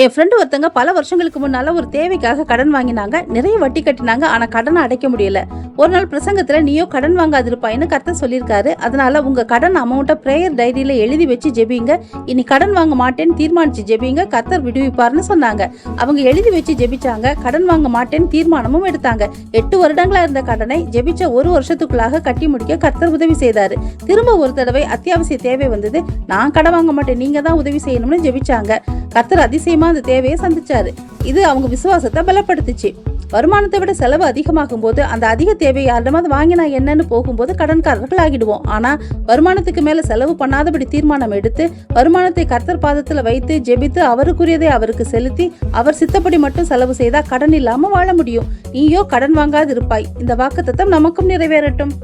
என் friend ஒருத்தங்க பல வருஷங்களுக்கு முன்னால ஒரு தேவைக்காக கடன் வாங்கினாங்க. நிறைய வட்டி கட்டினாங்க. ஆனா கடனை அடைக்க முடியல. ஒரு நாள் பிரசங்கத்துல நீயோ கடன் வாங்காதிருப்பாயின்னு கர்த்தர் சொல்லியிருக்காரு. அதனால உங்க கடன் அமௌண்ட்டை பிரேயர் டைரியில எழுதி வச்சு ஜெபிங்க. இனி கடன் வாங்க மாட்டேன்னு தீர்மானிச்சு ஜெபிங்க. கர்த்தர் விடுவிப்பார்னு சொன்னாங்க. அவங்க எழுதி வச்சு ஜெபிச்சாங்க. கடன் வாங்க மாட்டேன்னு தீர்மானமும் எடுத்தாங்க. 8 வருடங்களா இருந்த கடனை ஜெபிச்ச ஒரு வருஷத்துக்குள்ளாக கட்டி முடிக்க கர்த்தர் உதவி செய்தாரு. திரும்ப ஒரு தடவை அத்தியாவசிய தேவை வந்தது. நான் கடன் வாங்க மாட்டேன், நீங்க தான் உதவி செய்யணும்னு ஜெபிச்சாங்க. கர்த்தர் அதிசயமா அந்த தேவையை சந்திச்சாரு. இது அவங்க விசுவாசத்தை பலப்படுத்துச்சு. வருமானத்தை விட செலவு அதிகமாகும் போது அந்த அதிக தேவை யாரிடமாவது வாங்கினா என்னன்னு போகும்போது கடன்காரர்கள் ஆகிடுவோம். ஆனா வருமானத்துக்கு மேல செலவு பண்ணாதபடி தீர்மானம் எடுத்து வருமானத்தை கர்த்தர் பாதத்துல வைத்து ஜெபித்து அவருக்குரியதை அவருக்கு செலுத்தி அவர் சித்தப்படி மட்டும் செலவு செய்தா கடன் இல்லாம வாழ முடியும். நீயோ கடன் வாங்காது இருப்பாய். இந்த வாக்குத்தத்தம் நமக்கும் நிறைவேறட்டும்.